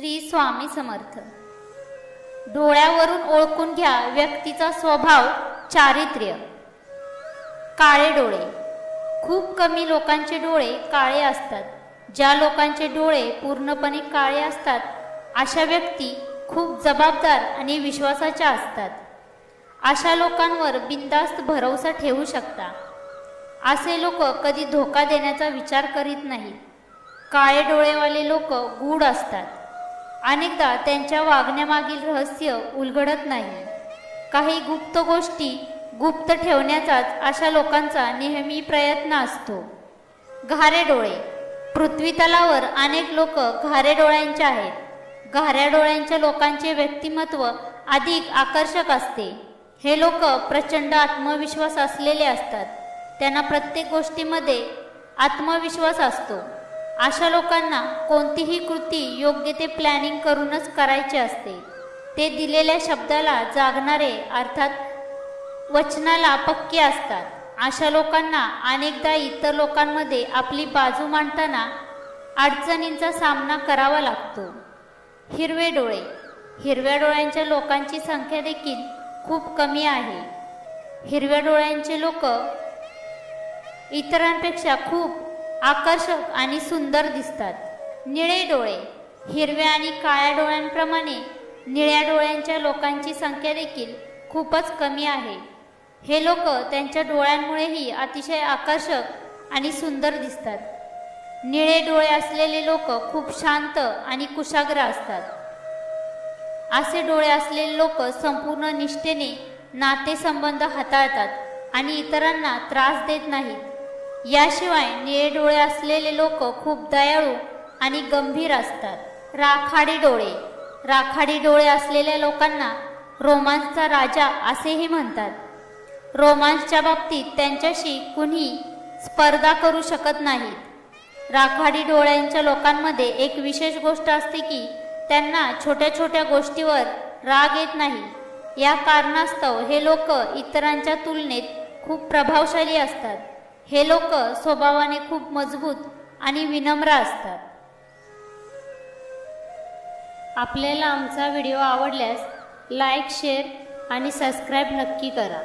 श्री स्वामी समर्थ। डोळ्यावरून ओळखून घ्या व्यक्तीचा स्वभाव, चारित्र्य। काळे डोळे। खूप कमी लोकांचे डोळे काळे असतात। ज्या लोकांचे डोळे पूर्णपणे काळे असतात अशा व्यक्ती खूप जबाबदार आणि विश्वासाच्या असतात। अशा लोकांवर बिनधास्त भरोसा ठेवू शकता। असे लोक कधी धोका देण्याचा विचार करीत नाहीत। काळे डोळेवाले लोक गूढ असतात। अनेकदा त्यांच्या वागण्यामागील रहस्य उलगडत नाही। काही गुप्त गोष्टी गुप्त ठेवण्याचाच अशा लोकांचा नेहमी प्रयत्न असतो। घारे डोळे। पृथ्वी तलावर अनेक लोक घारे डोळ्यांचे आहेत। घाऱ्या डोळ्यांच्या लोकांचे व्यक्तिमत्व अधिक आकर्षक असते। हे लोक प्रचंड आत्मविश्वास असलेले असतात। त्यांना प्रत्येक गोष्टीमध्ये आत्मविश्वास असतो। अशा लोकांना कोणतीही कृती योग्य ते प्लॅनिंग करूनच करायचे असते। ते दिलेल्या शब्दाला जागणारे अर्थात वचनाला पक्के असतात। अशा लोकांना अनेकदा इतर लोकांमध्ये आपली बाजू मांडताना अडचणींचा सामना करावा लागतो। हिरवे डोळे। हिरव्या डोळ्यांच्या लोकांची संख्या देखील खूप कमी आहे। हिरव्या डोळ्यांचे लोक इतरांपेक्षा खूप आकर्षक आणि सुंदर दिसतात। निळे डोळे। हिरव्या आणि काळ्या डोळ्यांप्रमाणे निळ्या डोळ्यांच्या लोकांची संख्या देखील खूपच कमी आहे। हे लोक त्यांच्या डोळ्यांमुळेही अतिशय आकर्षक आणि सुंदर दिसतात। निळे डोळे असलेले लोक खूप शांत आणि कुशाग्र असतात। असे डोळे असलेले लोक संपूर्ण निष्ठेने नातेसंबंध हाताळतात आणि इतरांना त्रास देत नाहीत। याशिवाय निळे डोळे असलेले लोक खूप दयाळू आणि गंभीर असतात। राखाडी डोळे। राखाडी डोळे असलेल्या लोकांना रोमांसचा राजा असेही म्हणतात। रोमांसच्या बाबतीत त्यांच्याशी कुणी स्पर्धा करू शकत नाहीत। राखाडी डोळ्यांच्या लोकांमध्ये एक विशेष गोष्ट असते की त्यांना छोट्या छोट्या गोष्टीवर राग येत नाही। या कारणास्तव हे लोक इतरांच्या तुलनेत खूप प्रभावशाली असतात। हे लोक स्वभावाने खूप मजबूत आणि विनम्र असतात। आपल्याला आमचा व्हिडिओ आवडल्यास लाईक, शेअर आणि सबस्क्राईब नक्की करा।